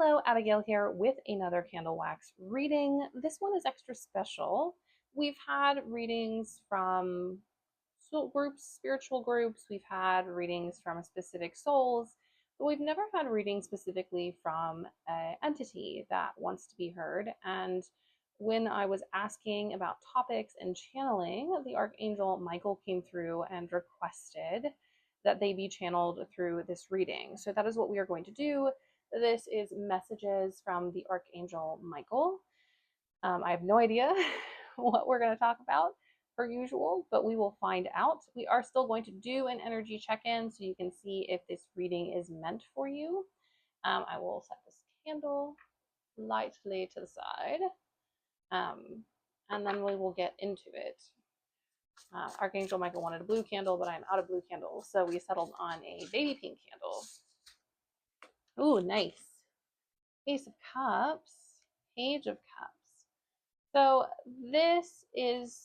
Hello, Abigail here with another candle wax reading. This one is extra special. We've had readings from soul groups, spiritual groups, we've had readings from specific souls, but we've never had readings specifically from an entity that wants to be heard. And when I was asking about topics and channeling, the Archangel Michael came through and requested that they be channeled through this reading. So that is what we are going to do. This is messages from the Archangel Michael. I have no idea what we're going to talk about per usual, but we will find out. We are still going to do an energy check-in so you can see if this reading is meant for you. I will set this candle lightly to the side, and then we will get into it. Archangel Michael wanted a blue candle, but I'm out of blue candles, so we settled on a baby pink candle. Ooh, nice. Ace of Cups, Page of Cups. So this is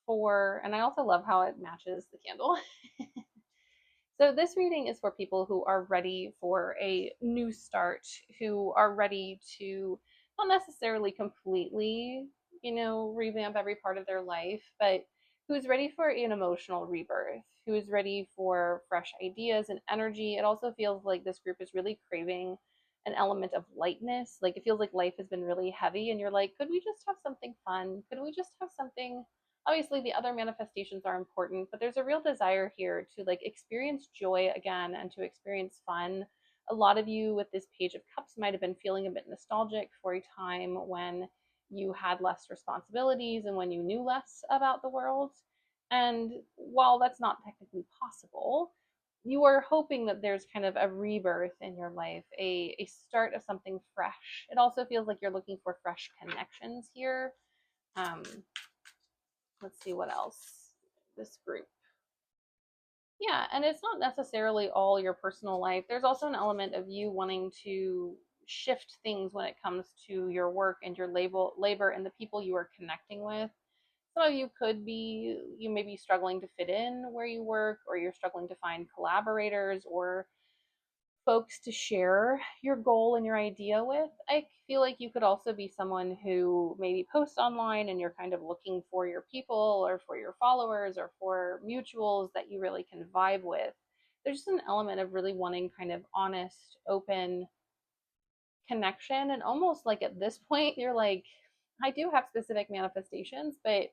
for, and I also love how it matches the candle. So this reading is for people who are ready for a new start, who are ready to not necessarily completely, revamp every part of their life, but who's ready for an emotional rebirth, who is ready for fresh ideas and energy. It also feels like this group is really craving an element of lightness. Like it feels like life has been really heavy and you're like, could we just have something fun? Could we just have something? Obviously the other manifestations are important, but there's a real desire here to like experience joy again and to experience fun. A lot of you with this Page of Cups might have been feeling a bit nostalgic for a time when you had less responsibilities and when you knew less about the world. And while that's not technically possible, you are hoping that there's kind of a rebirth in your life, a start of something fresh. It also feels like you're looking for fresh connections here. Um, let's see what else. This group. Yeah, and it's not necessarily all your personal life. There's also an element of you wanting to shift things when it comes to your work and your labor and the people you are connecting with. Some of you could be, you may be struggling to fit in where you work, or you're struggling to find collaborators or folks to share your goal and your idea with. I feel like you could also be someone who maybe posts online and you're kind of looking for your people or for your followers or for mutuals that you really can vibe with. There's just an element of really wanting kind of honest, open connection. And almost like at this point, you're like, I do have specific manifestations, but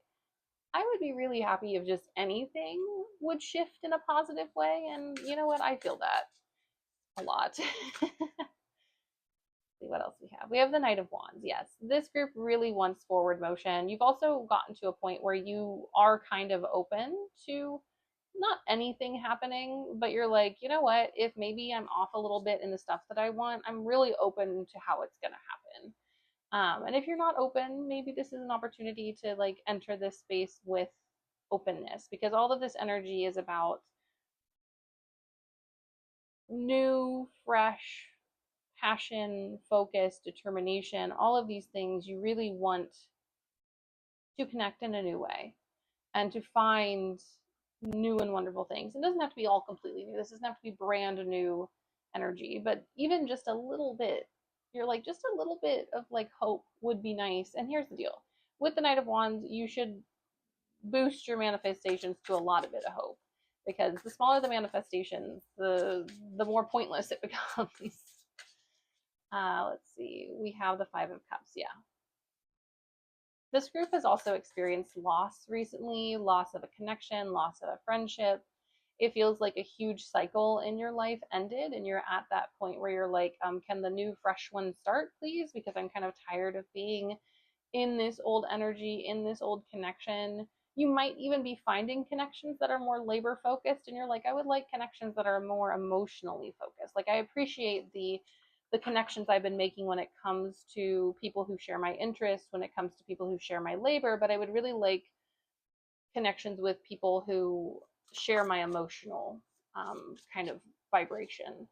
I would be really happy if just anything would shift in a positive way. And you know what? I feel that a lot. See what else we have. We have the Knight of Wands. Yes, this group really wants forward motion. You've also gotten to a point where you are kind of open to not anything happening, but you're like, you know what? If maybe I'm off a little bit in the stuff that I want, I'm really open to how it's going to happen. And if you're not open, maybe this is an opportunity to like enter this space with openness, because all of this energy is about new, fresh passion, focus, determination, all of these things. You really want to connect in a new way and to find new and wonderful things. It doesn't have to be all completely new. This doesn't have to be brand new energy, but even just a little bit, you're like, just a little bit of like hope would be nice. And here's the deal with the Knight of Wands, you should boost your manifestations to a lot of bit of hope, because the smaller the manifestations, the more pointless it becomes. Let's see. We have the Five of Cups. Yeah. This group has also experienced loss recently, loss of a connection, loss of a friendship. It feels like a huge cycle in your life ended, and you're at that point where you're like, can the new, fresh one start, please? Because I'm kind of tired of being in this old energy, in this old connection. You might even be finding connections that are more labor focused, and you're like, I would like connections that are more emotionally focused. Like I appreciate the connections I've been making when it comes to people who share my interests, when it comes to people who share my labor, but I would really like connections with people who share my emotional kind of vibration.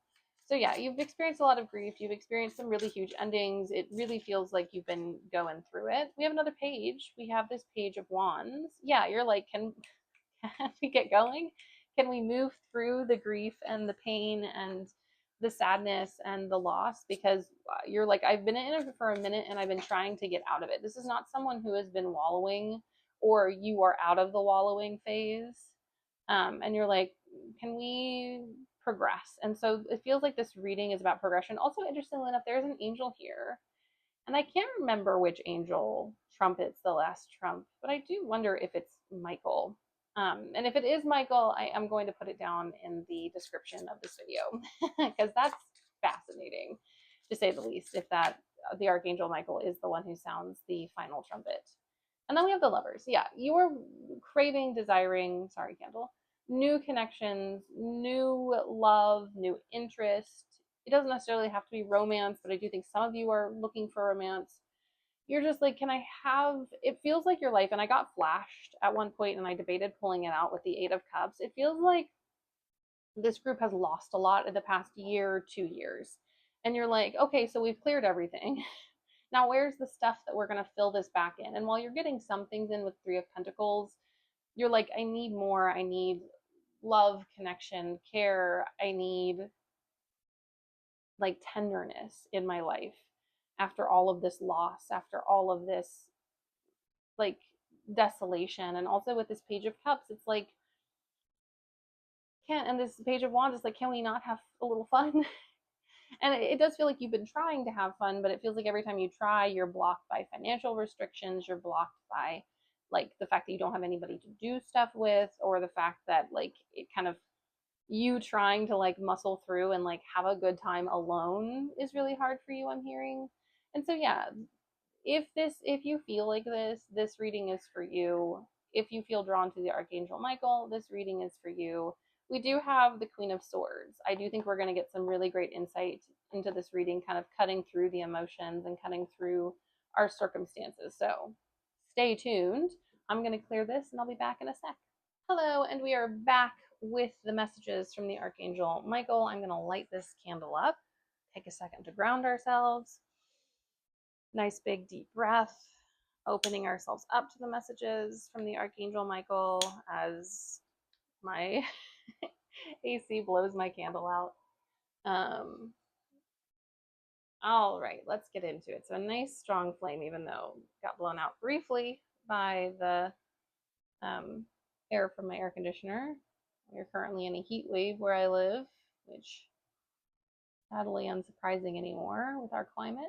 So yeah, you've experienced a lot of grief. You've experienced some really huge endings. It really feels like you've been going through it. We have another page. We have this Page of Wands. Yeah, you're like, can we get going? Can we move through the grief and the pain and the sadness and the loss, because you're like, I've been in it for a minute and I've been trying to get out of it. This is not someone who has been wallowing, or you are out of the wallowing phase. And you're like, can we progress? And so it feels like this reading is about progression. Also, interestingly enough, there's an angel here, and I can't remember which angel trumpets the last trump, but I do wonder if it's Michael. And if it is Michael, I am going to put it down in the description of this video because that's fascinating, to say the least, if that the Archangel Michael is the one who sounds the final trumpet. And then we have the lovers. Yeah, you are craving, desiring, sorry, Candle, new connections, new love, new interest. It doesn't necessarily have to be romance, but I do think some of you are looking for romance. You're just like, can I have, it feels like your life, and I got flashed at one point and I debated pulling it out with the Eight of Cups. It feels like this group has lost a lot in the past year, 2 years. And you're like, okay, so we've cleared everything. Now, where's the stuff that we're going to fill this back in? And while you're getting some things in with Three of Pentacles, you're like, I need more. I need love, connection, care. I need like tenderness in my life after all of this loss, after all of this like desolation. And also with this Page of Cups, it's like, and this Page of Wands is like, can we not have a little fun? And it does feel like you've been trying to have fun, but it feels like every time you try, you're blocked by financial restrictions, you're blocked by like the fact that you don't have anybody to do stuff with, or the fact that like it kind of, you trying to like muscle through and like have a good time alone is really hard for you, I'm hearing. And so yeah, if you feel like this reading is for you. If you feel drawn to the Archangel Michael, this reading is for you. We do have the Queen of Swords. I do think we're going to get some really great insight into this reading, kind of cutting through the emotions and cutting through our circumstances. So stay tuned. I'm going to clear this and I'll be back in a sec. Hello, and we are back with the messages from the Archangel Michael. I'm going to light this candle up, take a second to ground ourselves. Nice big deep breath, opening ourselves up to the messages from the Archangel Michael as my AC blows my candle out. All right, let's get into it. So a nice strong flame, even though it got blown out briefly by the air from my air conditioner. We're currently in a heat wave where I live, which sadly unsurprising anymore with our climate.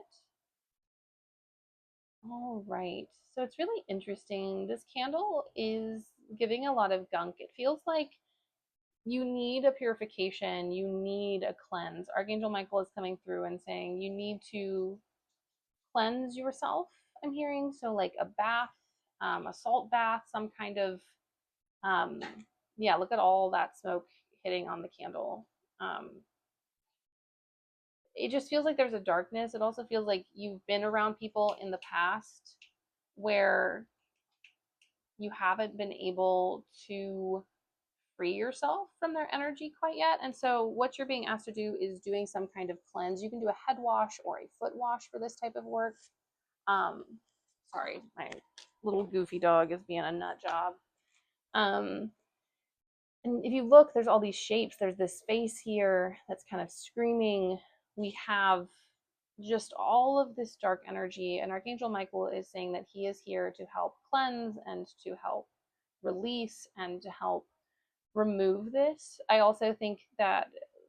All right, so it's really interesting. This candle is giving a lot of gunk. It feels like you need a purification, you need a cleanse. Archangel Michael is coming through and saying you need to cleanse yourself, I'm hearing. So, like a bath, a salt bath, some kind of, yeah, look at all that smoke hitting on the candle. It just feels like there's a darkness. It also feels like you've been around people in the past where you haven't been able to free yourself from their energy quite yet. And so what you're being asked to do is doing some kind of cleanse. You can do a head wash or a foot wash for this type of work. Um, sorry, my little goofy dog is being a nut job. And if you look, there's all these shapes. There's this face here that's kind of screaming. We have just all of this dark energy, and Archangel Michael is saying that he is here to help cleanse and to help release and to help remove this. I also think that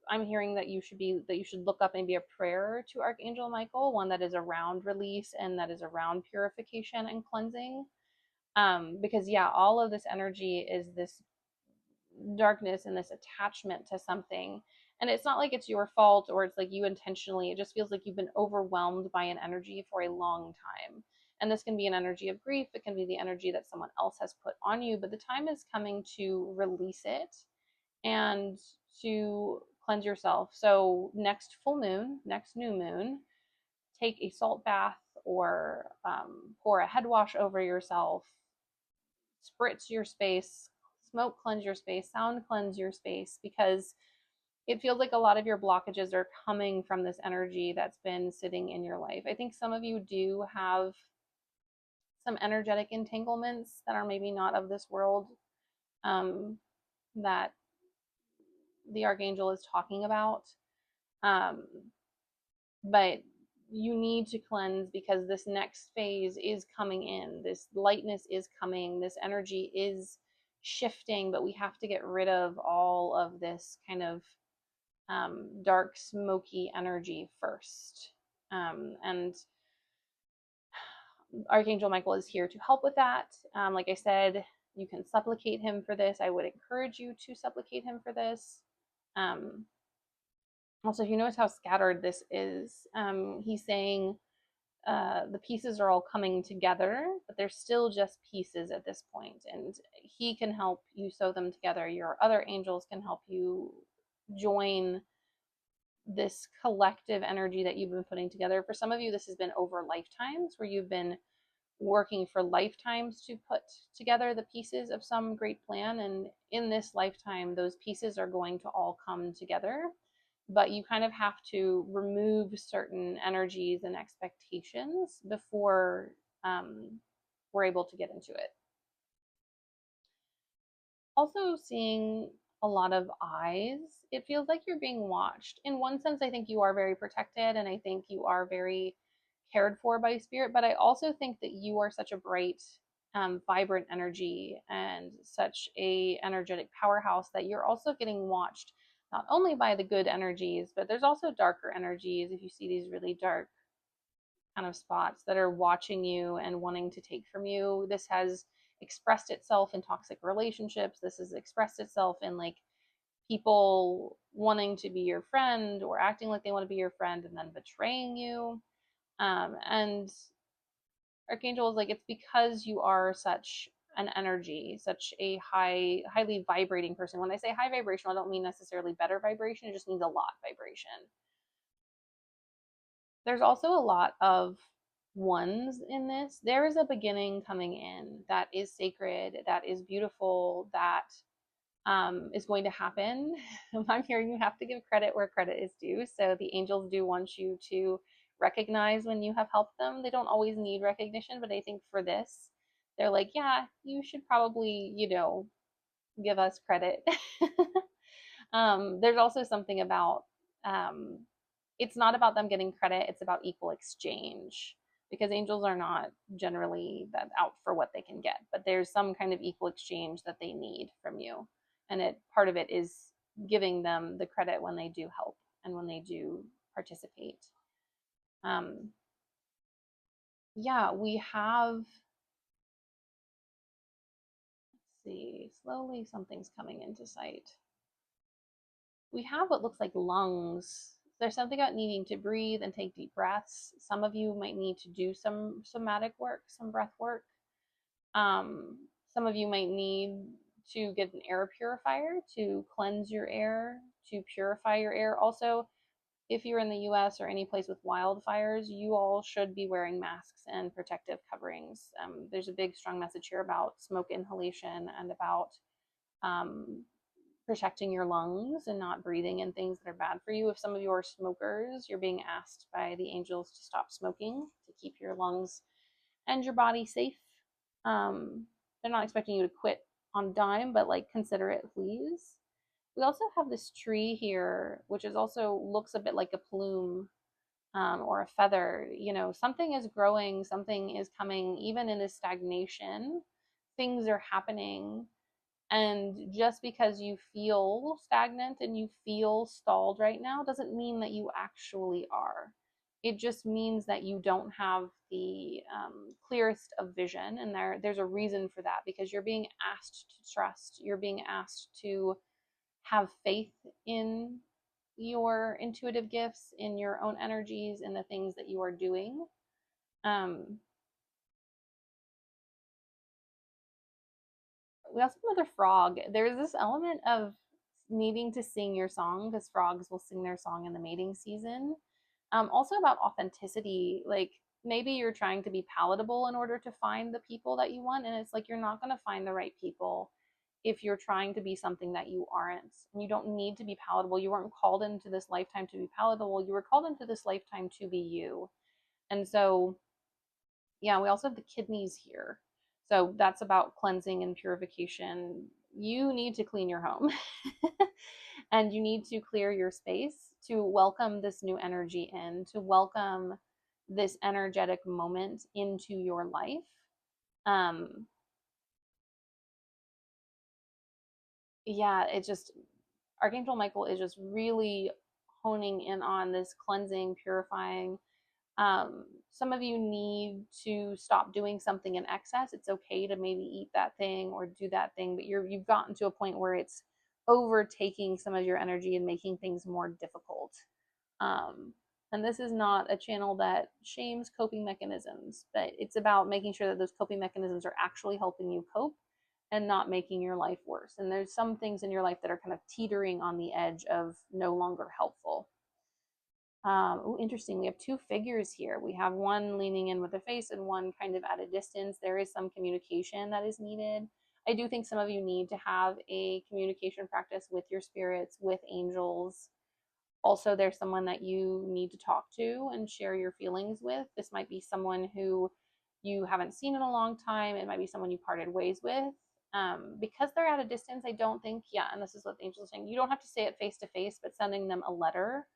I'm hearing that you should look up maybe a prayer to Archangel Michael, one that is around release and that is around purification and cleansing. Because yeah, all of this energy is this darkness and this attachment to something. And it's not like it's your fault or it's like you intentionally, it just feels like you've been overwhelmed by an energy for a long time. And this can be an energy of grief, it can be the energy that someone else has put on you, but the time is coming to release it and to cleanse yourself. So next full moon, next new moon, take a salt bath or pour a head wash over yourself, spritz your space, smoke cleanse your space, sound cleanse your space, because it feels like a lot of your blockages are coming from this energy that's been sitting in your life. I think some of you do have some energetic entanglements that are maybe not of this world, that the Archangel is talking about. Um, but you need to cleanse because this next phase is coming in. This lightness is coming. This energy is shifting, but we have to get rid of all of this kind of dark, smoky energy first. And Archangel Michael is here to help with that. Like I said, you can supplicate him for this. I would encourage you to supplicate him for this. Um, Also, if you notice how scattered this is, he's saying the pieces are all coming together, but they're still just pieces at this point, and he can help you sew them together. Your other angels can help you join this collective energy that you've been putting together. For some of you, this has been over lifetimes where you've been working for lifetimes to put together the pieces of some great plan. And in this lifetime, those pieces are going to all come together. But you kind of have to remove certain energies and expectations before we're able to get into it. Also, seeing a lot of eyes, it feels like you're being watched. In one sense, I think you are very protected and I think you are very cared for by spirit, but I also think that you are such a bright, vibrant energy and such a energetic powerhouse that you're also getting watched not only by the good energies, but there's also darker energies. If you see these really dark kind of spots that are watching you and wanting to take from you, this has expressed itself in toxic relationships. This has expressed itself in like people wanting to be your friend or acting like they want to be your friend and then betraying you. And Archangel is like, it's because you are such an energy, such a highly vibrating person. When I say high vibration, I don't mean necessarily better vibration, it just means a lot vibration. There's also a lot of ones in this. There is a beginning coming in that is sacred, that is beautiful, that is going to happen. I'm hearing you have to give credit where credit is due. So the angels do want you to recognize when you have helped them. They don't always need recognition, but I think for this, they're like, yeah, you should probably, give us credit. There's also something about um, it's not about them getting credit, it's about equal exchange because angels are not generally that out for what they can get, but there's some kind of equal exchange that they need from you. And part of it is giving them the credit when they do help and when they do participate. Um, yeah, we have, let's see, slowly something's coming into sight. We have what looks like lungs. There's something about needing to breathe and take deep breaths. Some of you might need to do some somatic work, some breath work. Some of you might need to get an air purifier to cleanse your air, to purify your air. Also, if you're in the US or any place with wildfires, you all should be wearing masks and protective coverings. There's a big, strong message here about smoke inhalation and about um, protecting your lungs and not breathing in things that are bad for you. If some of you are smokers, you're being asked by the angels to stop smoking to keep your lungs and your body safe. They're not expecting you to quit on a dime, but like consider it, please. We also have this tree here, which is also looks a bit like a plume or a feather. Something is growing, something is coming, even in this stagnation. Things are happening, and just because you feel stagnant and you feel stalled right now doesn't mean that you actually are. It just means that you don't have the clearest of vision. And there's a reason for that because you're being asked to trust. You're being asked to have faith in your intuitive gifts, in your own energies, in the things that you are doing. Um, we also have another frog. There's this element of needing to sing your song because frogs will sing their song in the mating season. Also about authenticity, like maybe you're trying to be palatable in order to find the people that you want, and it's like you're not going to find the right people if you're trying to be something that you aren't. And you don't need to be palatable. You weren't called into this lifetime to be palatable. You were called into this lifetime to be you. And so yeah, we also have the kidneys here. So that's about cleansing and purification. You need to clean your home and you need to clear your space to welcome this new energy in, to welcome this energetic moment into your life. Um, yeah, it just, Archangel Michael is just really honing in on this cleansing, purifying. Some of you need to stop doing something in excess. It's okay to maybe eat that thing or do that thing, but you've gotten to a point where it's overtaking some of your energy and making things more difficult. Um, and this is not a channel that shames coping mechanisms, but it's about making sure that those coping mechanisms are actually helping you cope and not making your life worse. And there's some things in your life that are kind of teetering on the edge of no longer helpful. Oh, interesting. We have two figures here. We have one leaning in with a face and one kind of at a distance. There is some communication that is needed. I do think some of you need to have a communication practice with your spirits, with angels. Also, there's someone that you need to talk to and share your feelings with. This might be someone who you haven't seen in a long time. It might be someone you parted ways with. Because they're at a distance, I don't think, yeah, and this is what the angels are saying, you don't have to say it face to face, but sending them a letter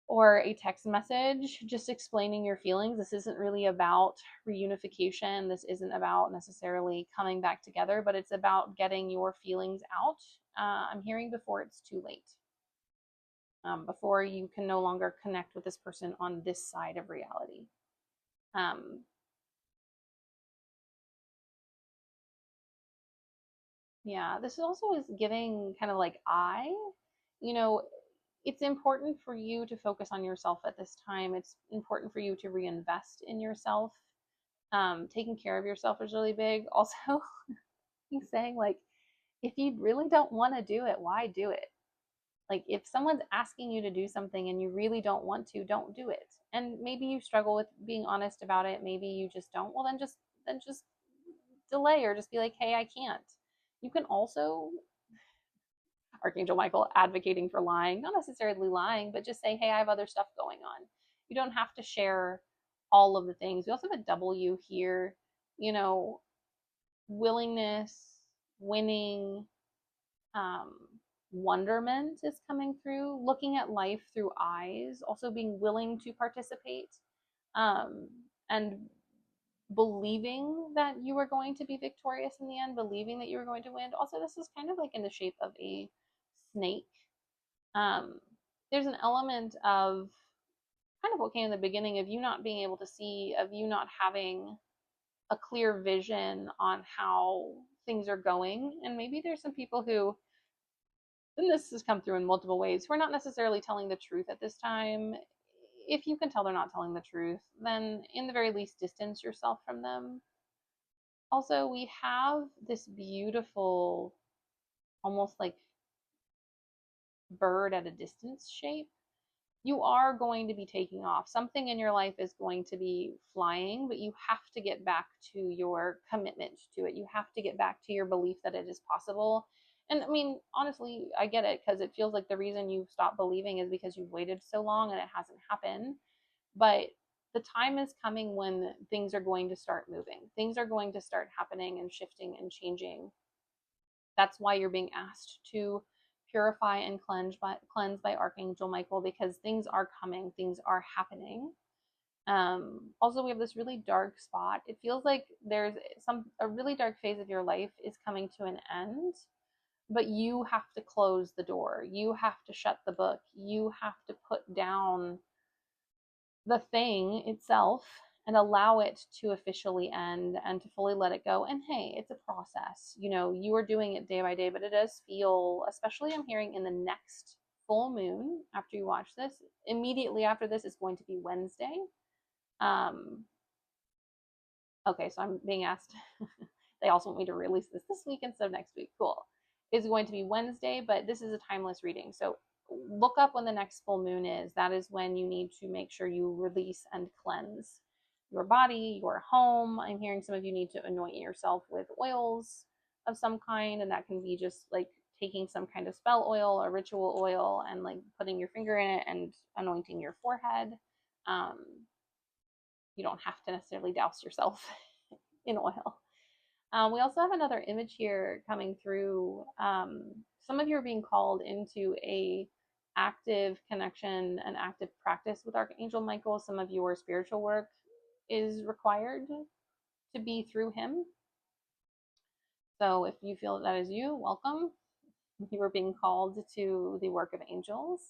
or a text message just explaining your feelings. This isn't really about reunification. This isn't about necessarily coming back together, but it's about getting your feelings out. I'm hearing before it's too late, before you can no longer connect with this person on this side of reality. Um, yeah, this also is giving kind of like you know, it's important for you to focus on yourself at this time. It's important for you to reinvest in yourself. Taking care of yourself is really big. Also, he's saying like, if you really don't want to do it, why do it? Like if someone's asking you to do something and you really don't want to, don't do it. And maybe you struggle with being honest about it. Maybe you just don't. Well, then just delay or just be like, hey, I can't. You can also, Archangel Michael advocating for lying, not necessarily lying, but just say, hey, I have other stuff going on. You don't have to share all of the things. We also have a W here, you know, willingness, winning, um, wonderment is coming through, looking at life through eyes, also being willing to participate, and believing that you are going to be victorious in the end, believing that you are going to win. Also, this is kind of like in the shape of a snake. Um, there's an element of kind of what came in the beginning of you not being able to see, of you not having a clear vision on how things are going. And maybe there's some people who, and this has come through in multiple ways, who are not necessarily telling the truth at this time. If you can tell they're not telling the truth, then in the very least, distance yourself from them. Also, we have this beautiful, almost like bird at a distance shape. You are going to be taking off. Something in your life is going to be flying, but you have to get back to your commitment to it. You have to get back to your belief that it is possible. And I mean, honestly, I get it because it feels like the reason you've stopped believing is because you've waited so long and it hasn't happened. But the time is coming when things are going to start moving. Things are going to start happening and shifting and changing. That's why you're being asked to purify and cleanse by Archangel Michael, because things are coming, things are happening. Also, we have this really dark spot. It feels like there's a really dark phase of your life is coming to an end, but you have to close the door. You have to shut the book. You have to put down the thing itself and allow it to officially end and to fully let it go. And hey, it's a process. You know, you are doing it day by day, but it does feel, especially I'm hearing in the next full moon after you watch this, immediately after this is going to be Wednesday. Um, okay, so I'm being asked, they also want me to release this week instead of next week. Cool. It's going to be Wednesday, but this is a timeless reading. So look up when the next full moon is. That is when you need to make sure you release and cleanse your body, your home. I'm hearing some of you need to anoint yourself with oils of some kind, and that can be just like taking some kind of spell oil or ritual oil and like putting your finger in it and anointing your forehead. Um, you don't have to necessarily douse yourself in oil. We also have another image here coming through. Some of you are being called into a active connection and active practice with Archangel Michael. Some of your spiritual work is required to be through him. So if you feel that is you, welcome. You are being called to the work of angels.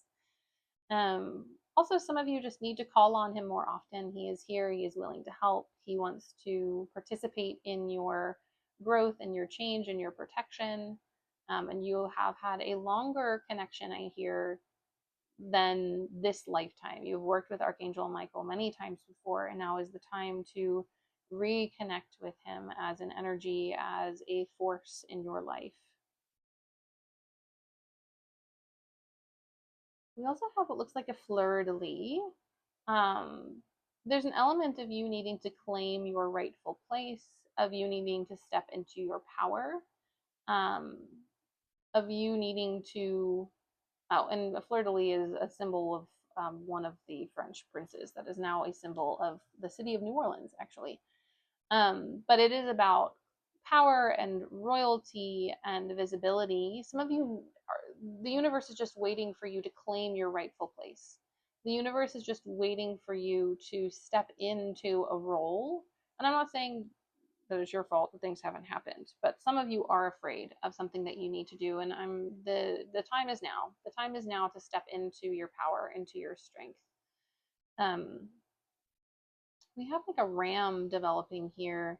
Um, Also, some of you just need to call on him more often. He is here, he is willing to help, he wants to participate in your growth and your change and your protection. And you have had a longer connection, I hear, than this lifetime. You've worked with Archangel Michael many times before, and now is the time to reconnect with him as an energy, as a force in your life. We also have what looks like a fleur de lis. There's an element of you needing to claim your rightful place, of you needing to step into your power, um, of you needing to. Oh, and a fleur de lis is a symbol of one of the French princes that is now a symbol of the city of New Orleans, actually. But it is about power and royalty and visibility. Some of you the universe is just waiting for you to claim your rightful place. The universe is just waiting for you to step into a role. And I'm not saying that it's your fault that things haven't happened, but some of you are afraid of something that you need to do. And the time is now. The time is now to step into your power, into your strength. Um, we have like a ram developing here,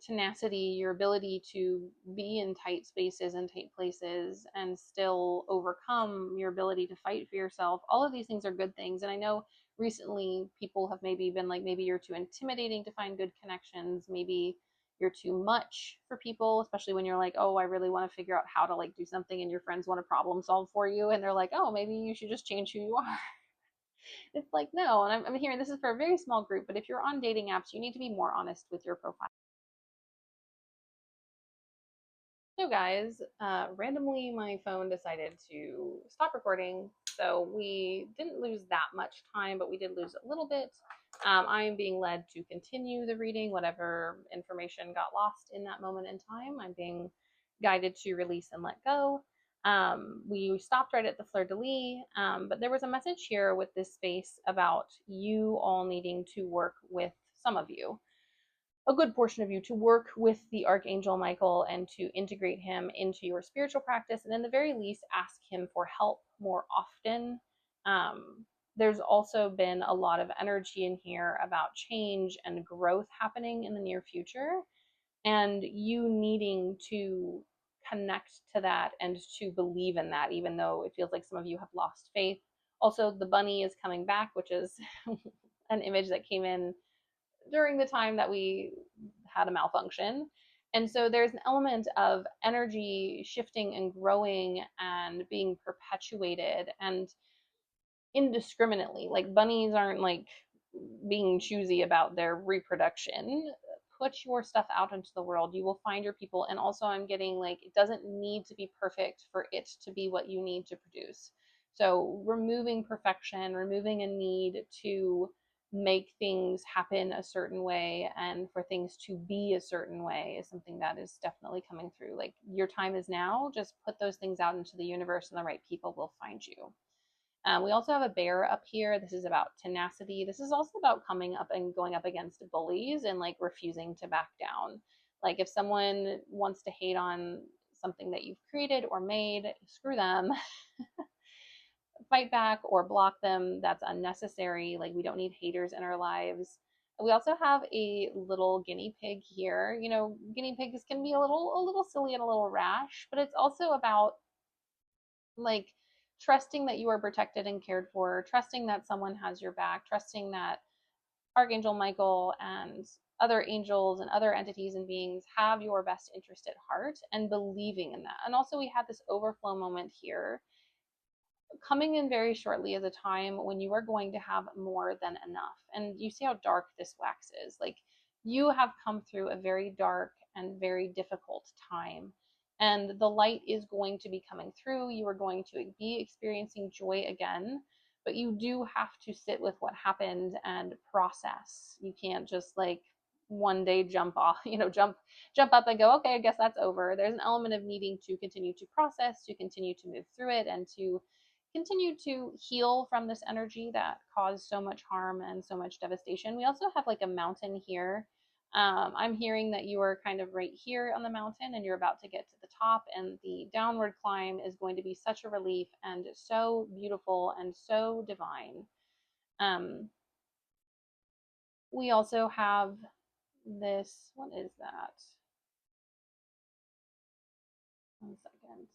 tenacity, your ability to be in tight spaces and tight places and still overcome, your ability to fight for yourself. All of these things are good things. And I know recently people have maybe been like, maybe you're too intimidating to find good connections. Maybe you're too much for people, especially when you're like, oh, I really want to figure out how to like do something, and your friends want to problem solve for you. And they're like, oh, maybe you should just change who you are. It's like, no. And I'm hearing this is for a very small group, but if you're on dating apps, you need to be more honest with your profile. So, guys, randomly my phone decided to stop recording. So, we didn't lose that much time, but we did lose a little bit. I am being led to continue the reading, whatever information got lost in that moment in time. I'm being guided to release and let go. We stopped right at the fleur de lis, but there was a message here with this space about you all needing to work with, some of you, a good portion of you, to work with the Archangel Michael and to integrate him into your spiritual practice, and in the very least ask him for help more often. There's also been a lot of energy in here about change and growth happening in the near future, and you needing to connect to that and to believe in that, even though it feels like some of you have lost faith. Also, the bunny is coming back, which is an image that came in during the time that we had a malfunction. And so there's an element of energy shifting and growing and being perpetuated and indiscriminately. Like bunnies aren't like being choosy about their reproduction. Put your stuff out into the world. You will find your people. And also, I'm getting like, it doesn't need to be perfect for it to be what you need to produce. So, removing perfection, removing a need to make things happen a certain way and for things to be a certain way is something that is definitely coming through. Like, your time is now. Just put those things out into the universe, and the right people will find you. We also have a bear up here. This is about tenacity. This is also about coming up and going up against bullies and like refusing to back down. Like if someone wants to hate on something that you've created or made, screw them. Fight back or block them. That's unnecessary. Like we don't need haters in our lives. We also have a little guinea pig here. Guinea pigs can be a little silly and a little rash, but it's also about like trusting that you are protected and cared for, trusting that someone has your back, trusting that Archangel Michael and other angels and other entities and beings have your best interest at heart, and believing in that. And also, we had this overflow moment here coming in very shortly as a time when you are going to have more than enough. And you see how dark this wax is. Like you have come through a very dark and very difficult time. And the light is going to be coming through. You are going to be experiencing joy again, but you do have to sit with what happened and process. You can't just like one day jump off, jump up and go, okay, I guess that's over. There's an element of needing to continue to process, to continue to move through it, and to continue to heal from this energy that caused so much harm and so much devastation. We also have like a mountain here. I'm hearing that you are kind of right here on the mountain and you're about to get to the top, and the downward climb is going to be such a relief and so beautiful and so divine. Um, we also have this, what is that? 1 second.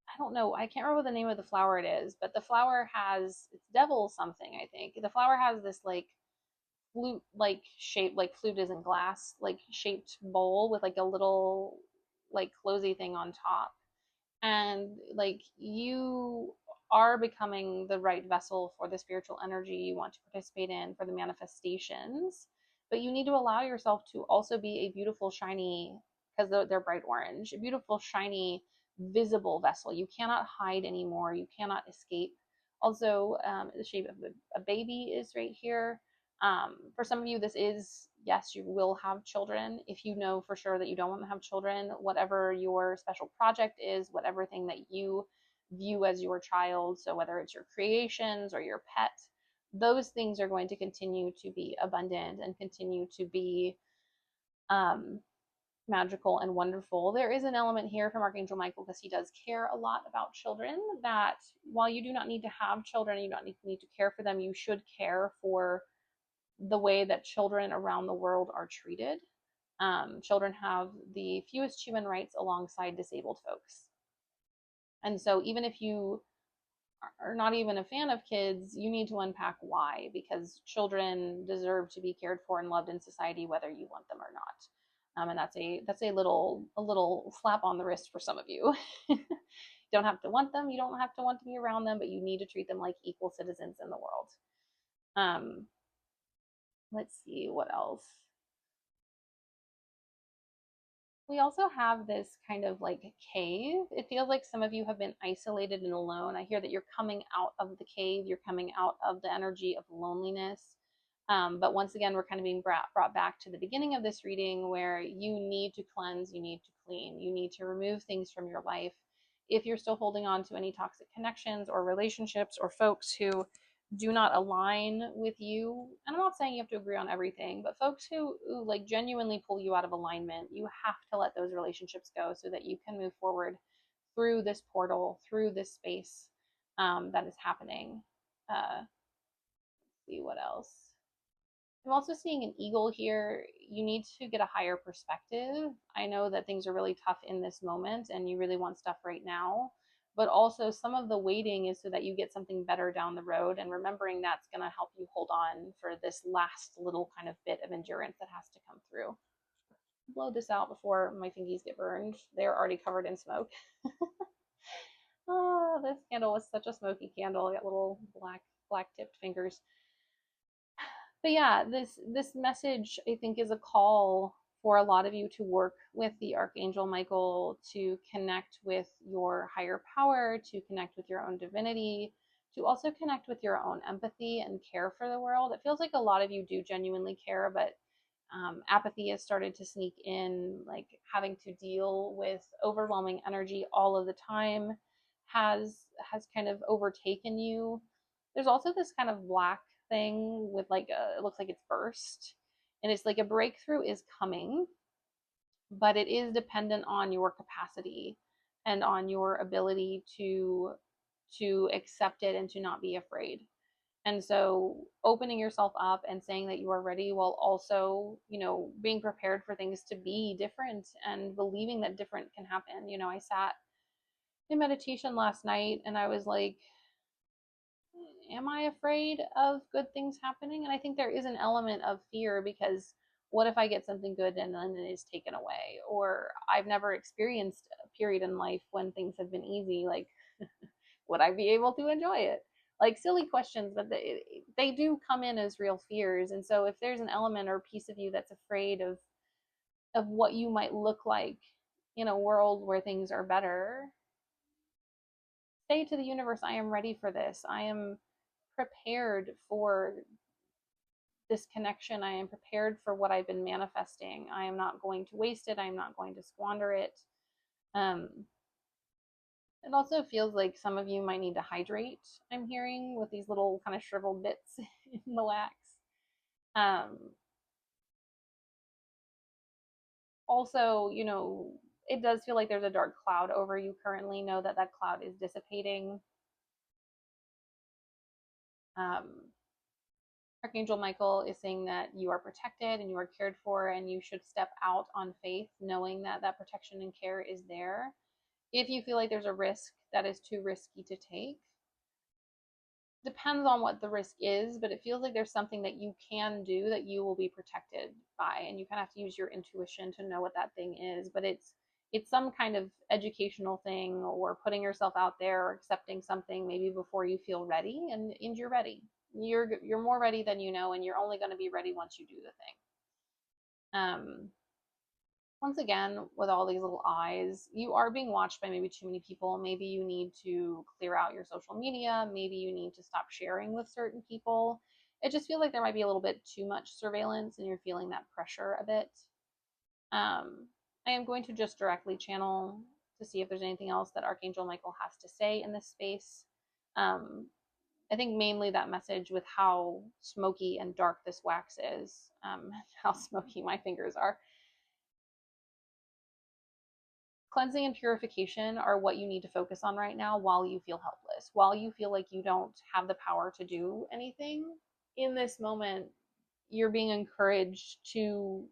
I don't know. I can't remember what the name of the flower it is, but the flower has, it's devil something, I think. The flower has this like flute like shape, like flute is in glass, like shaped bowl with like a little like closey thing on top. And like you are becoming the right vessel for the spiritual energy you want to participate in, for the manifestations, but you need to allow yourself to also be a beautiful shiny, because they're bright orange, a beautiful shiny visible vessel. You cannot hide anymore, you cannot escape. Also, the shape of a baby is right here. For some of you, this is, yes, you will have children. If you know for sure that you don't want to have children, whatever your special project is, whatever thing that you view as your child, so whether it's your creations or your pet, those things are going to continue to be abundant and continue to be um, magical and wonderful. There is an element here from Archangel Michael, because he does care a lot about children, that while you do not need to have children, you don't need to care for them, you should care for the way that children around the world are treated. Children have the fewest human rights alongside disabled folks. And so, even if you are not even a fan of kids, you need to unpack why, because children deserve to be cared for and loved in society, whether you want them or not. And that's a little slap on the wrist for some of you. You don't have to want them. You don't have to want to be around them, but you need to treat them like equal citizens in the world. Um, let's see what else. We also have this kind of like cave. It feels like some of you have been isolated and alone. I hear that you're coming out of the cave, you're coming out of the energy of loneliness. But once again, we're kind of being brought back to the beginning of this reading, where you need to cleanse, you need to clean, you need to remove things from your life. If you're still holding on to any toxic connections or relationships or folks who do not align with you, and I'm not saying you have to agree on everything, but folks who like genuinely pull you out of alignment, you have to let those relationships go so that you can move forward through this portal, through this space that is happening. Let's see what else. I'm also seeing an eagle here. You need to get a higher perspective. I know that things are really tough in this moment and you really want stuff right now, but also some of the waiting is so that you get something better down the road, and remembering that's going to help you hold on for this last little kind of bit of endurance that has to come through. Blow this out before my fingies get burned. They're already covered in smoke. Oh, this candle was such a smoky candle. I got little black tipped fingers. But yeah, this message I think is a call for a lot of you to work with the Archangel Michael, to connect with your higher power, to connect with your own divinity, to also connect with your own empathy and care for the world. It feels like a lot of you do genuinely care, but apathy has started to sneak in, like having to deal with overwhelming energy all of the time has kind of overtaken you. There's also this kind of black thing with like it looks like it's burst, and it's like a breakthrough is coming, but it is dependent on your capacity and on your ability to accept it and to not be afraid. And so opening yourself up and saying that you are ready, while also, being prepared for things to be different and believing that different can happen. I sat in meditation last night and I was like, am I afraid of good things happening? And I think there is an element of fear, because what if I get something good and then it is taken away? Or I've never experienced a period in life when things have been easy. Like, would I be able to enjoy it? Like silly questions, but they do come in as real fears. And so if there's an element or piece of you that's afraid of what you might look like in a world where things are better, say to the universe, I am ready for this. I am prepared for this connection. I am prepared for what I've been manifesting. I am not going to waste it. I am not going to squander it. Um, It also feels like some of you might need to hydrate, I'm hearing, with these little kind of shriveled bits in the wax. Um, Also, it does feel like there's a dark cloud over you currently. Know that that cloud is dissipating. Um, Archangel Michael is saying that you are protected and you are cared for, and you should step out on faith, knowing that that protection and care is there. If you feel like there's a risk that is too risky to take, depends on what the risk is, but it feels like there's something that you can do that you will be protected by, and you kind of have to use your intuition to know what that thing is. But it's some kind of educational thing, or putting yourself out there, or accepting something maybe before you feel ready, and you're ready. You're more ready than you know, and you're only going to be ready once you do the thing. Once again, with all these little eyes, you are being watched by maybe too many people. Maybe you need to clear out your social media. Maybe you need to stop sharing with certain people. It just feels like there might be a little bit too much surveillance, and you're feeling that pressure a bit. I am going to just directly channel to see if there's anything else that Archangel Michael has to say in this space. Um, I think mainly that message with how smoky and dark this wax is, how smoky my fingers are. Cleansing and purification are what you need to focus on right now while you feel helpless, while you feel like you don't have the power to do anything. In this moment, you're being encouraged to,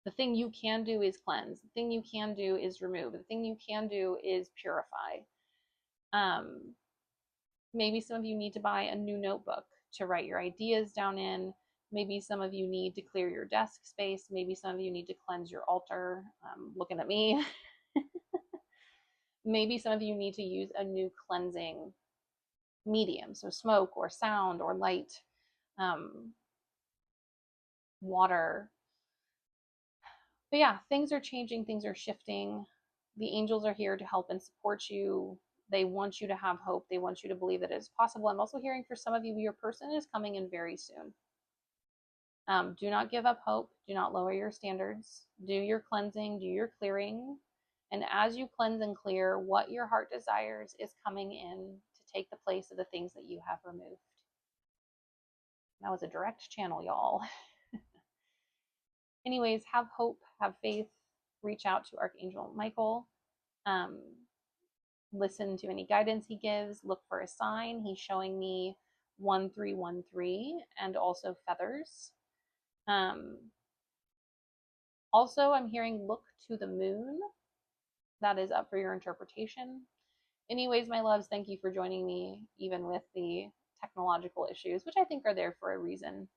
the thing you can do is cleanse, the thing you can do is remove, the thing you can do is purify. um, Maybe some of you need to buy a new notebook to write your ideas down in. Maybe some of you need to clear your desk space. Maybe some of you need to cleanse your altar. Looking at me. Maybe some of you need to use a new cleansing medium, so smoke or sound or light, um, water. But yeah, things are changing, things are shifting. The angels are here to help and support you. They want you to have hope. They want you to believe that it is possible. I'm also hearing for some of you, your person is coming in very soon. Do not give up hope. Do not lower your standards. Do your cleansing, do your clearing. And as you cleanse and clear, what your heart desires is coming in to take the place of the things that you have removed. That was a direct channel, y'all. Anyways, have hope, have faith, reach out to Archangel Michael. Um, Listen to any guidance he gives, look for a sign. He's showing me 1313 and also feathers. Um, Also, I'm hearing look to the moon. That is up for your interpretation. Anyways, my loves, thank you for joining me, even with the technological issues, which I think are there for a reason.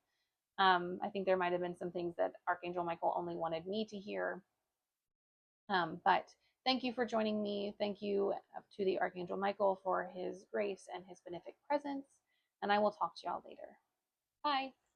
I think there might have been some things that Archangel Michael only wanted me to hear. But thank you for joining me. Thank you to the Archangel Michael for his grace and his benefic presence. And I will talk to y'all later. Bye.